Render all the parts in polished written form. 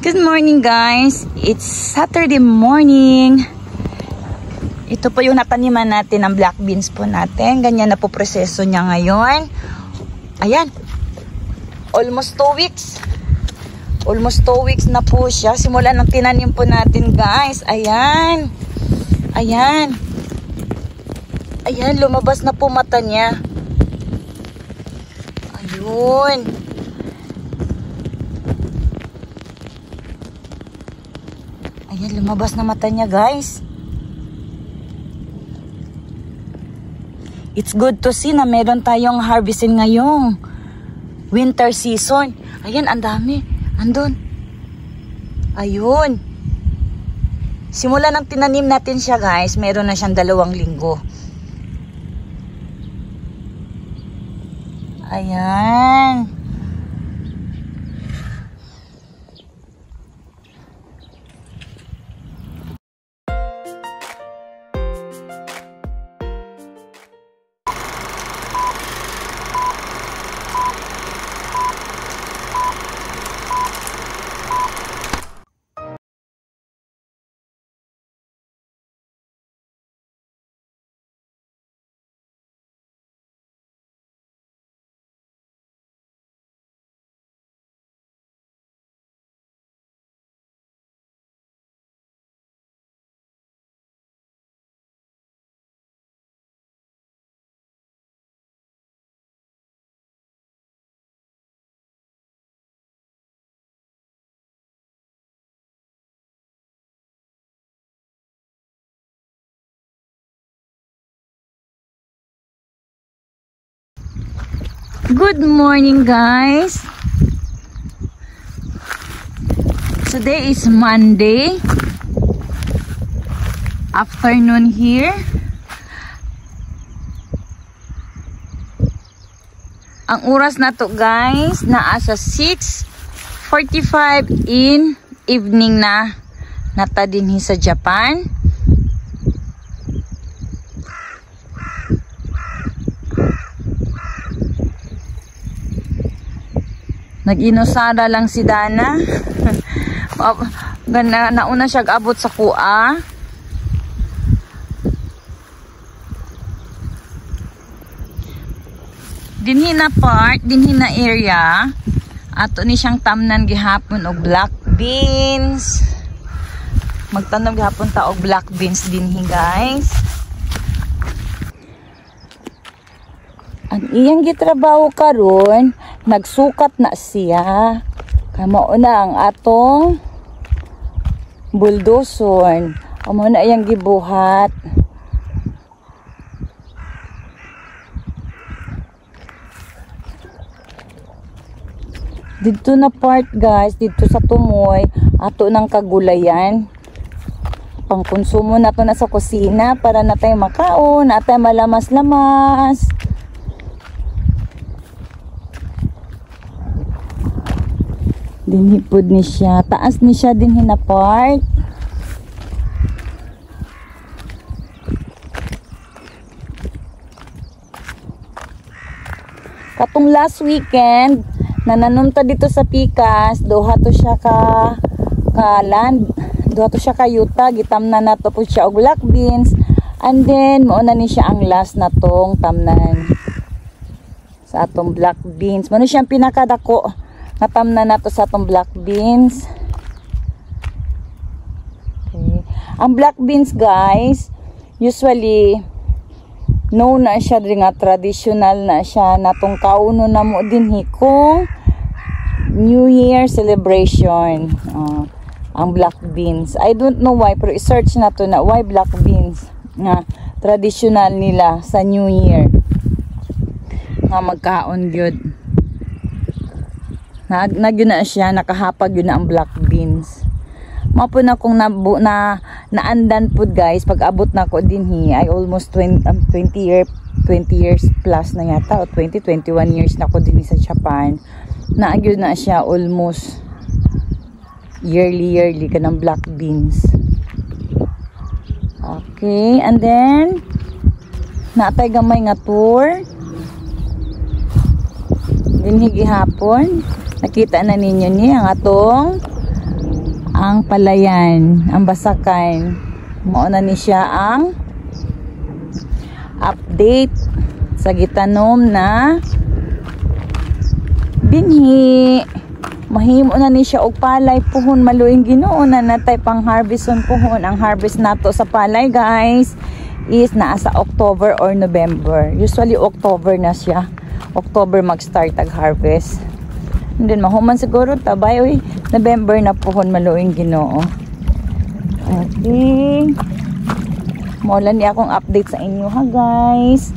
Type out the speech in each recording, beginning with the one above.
Good morning guys, it's Saturday morning. Ito po yung nataniman natin ng black beans po natin. Ganyan na po proseso niya ngayon. Ayan, almost 2 weeks. Almost 2 weeks na po siya. Simula ng tinanim po natin guys. Ayan. Ayan. Ayan, lumabas na po mata niya. Ayun. Ayan, lumabas na mata niya guys. It's good to see na meron tayong harvesting ngayong winter season. Ayan, ang dami. Andun. Ayun. Simula nang tinanim natin siya guys, meron na siyang 2 linggo. Ayan. Good morning guys. Today is Monday afternoon here. Ang oras na to guys, naa sa 6:45 in evening na nata dinhi sa Japan. Nag-inosada lang si Dana. Nauna siya abot sa kuha. Dinhi na part, dinhi na area. Ato ni siyang tamnan gihapon og black beans. Magtanom gihapon ta og black beans dinhi guys. Ang iyang gitrabaho karon, nagsukat na siya. Kamo na ang atong bulldozer. Amo na iyang gibuhat. Dito na part guys, dito sa tumoy, ato ng kagulayan. Pangkonsumo na to na sa kusina para natay makaon, natay malamas-lamas. Dinhipod ni siya. Taas ni siya din na part. Katong last weekend, nananumta dito sa Pikas, duha to siya ka land. Duha to siya ka yuta. Gitamnan na to po siya og black beans. And then, mauna ni siya ang last na tong tamnan. Sa atong black beans. Mano siyang pinakadako. Natamna na to sa atong black beans. Okay. Ang black beans guys, usually known na siya rin nga traditional na siya natong kauno na mo dinhi kung New Year celebration. Ang black beans. I don't know why, pero i-search na to na why black beans nga traditional nila sa New Year. Nga magkaon gyud. Nagyo na siya, nakahapag yun na ang black beans. Mapo na kung naandan po guys, pag abot na ko dinhi, ay almost 20 years plus na yata, o 21 years na ko dinhi sa Japan. Nagyo na siya almost yearly ka ng black beans. Okay, and then, naatay gamay nga tour. Dinhi gihapon. Nakita na ninyo niya ang atong ang palayan, ang basakan. Mao na ni siya ang update sa gitanom na binhi. Mahimo na ni siya og palay puhon maluing Ginoo na natay pang harveston puhon. Ang harvest nato sa palay guys is naa sa October or November. Usually October na siya. October mag-start ang harvest. And then mahuman siguro tabay oy November na puhon maluing Ginoo. Okay. Mula ni akong update sa inyo ha guys.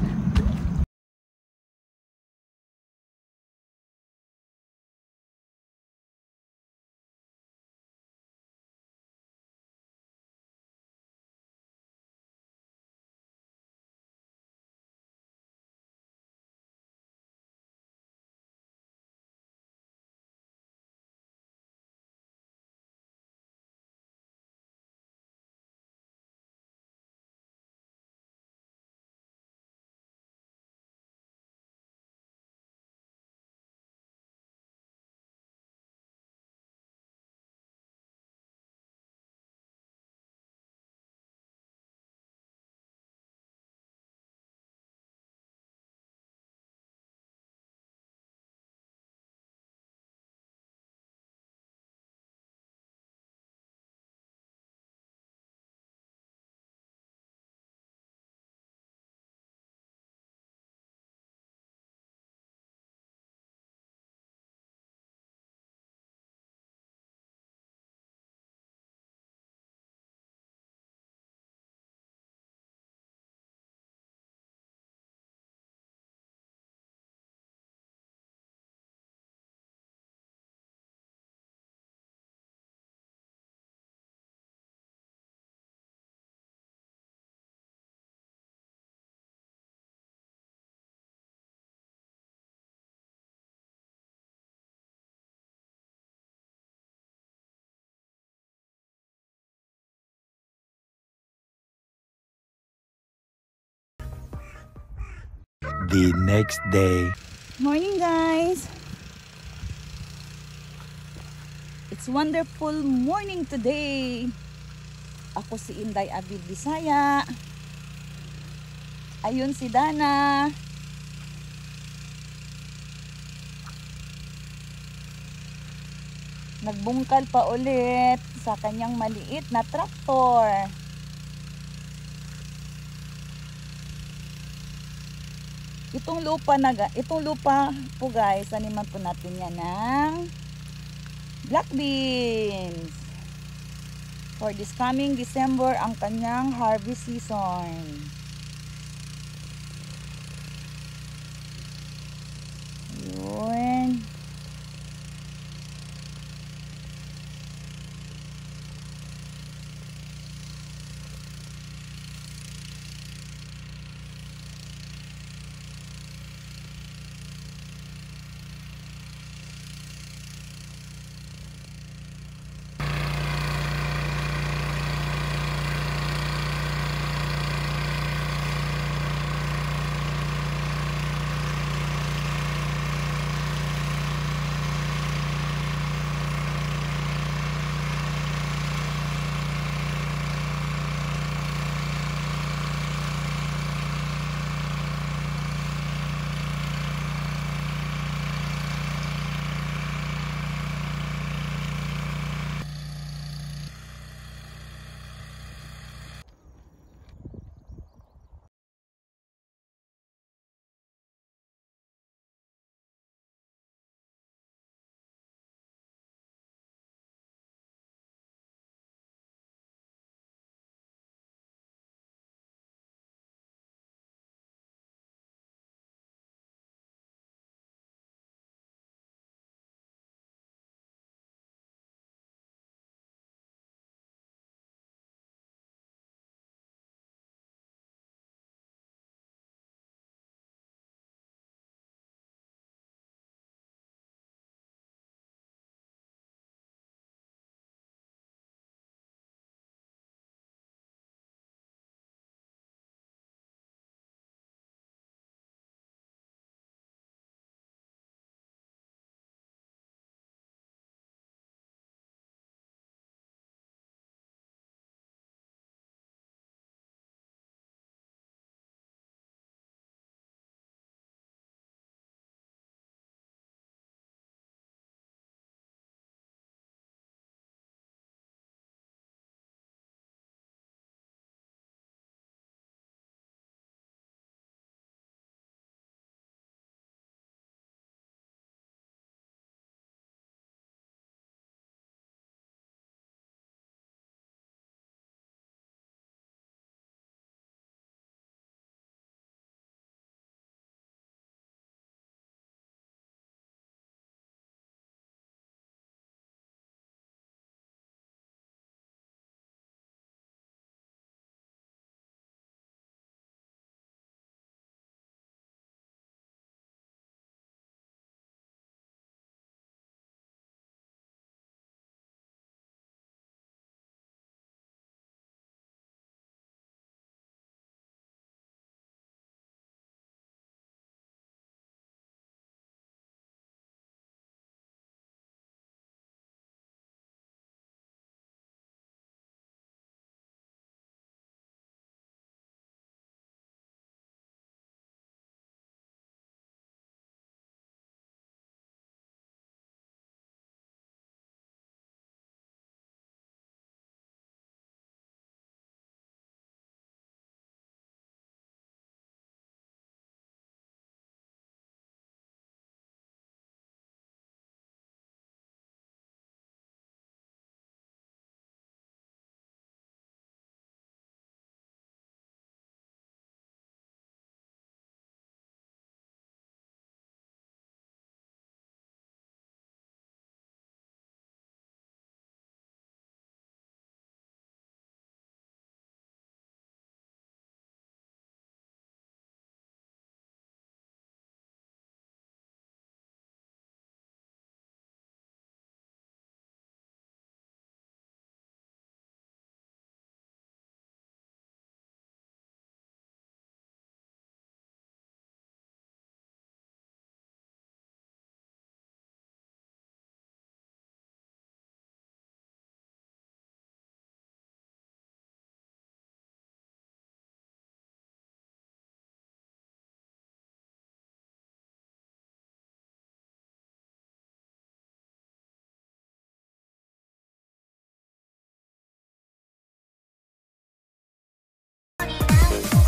The next day. Morning guys. It's wonderful morning today. Ako si Inday Avid Bisaya. Ayun si Dana. Nagbungkal pa ulit sa kanyang maliit na traktor. Itong lupa po guys, animan po natin yan ng black beans. For this coming December ang kanyang harvest season. Yun.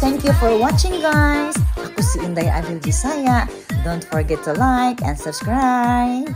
Thank you for watching guys. Aku si Inday Adil Jisaya. Don't forget to like and subscribe.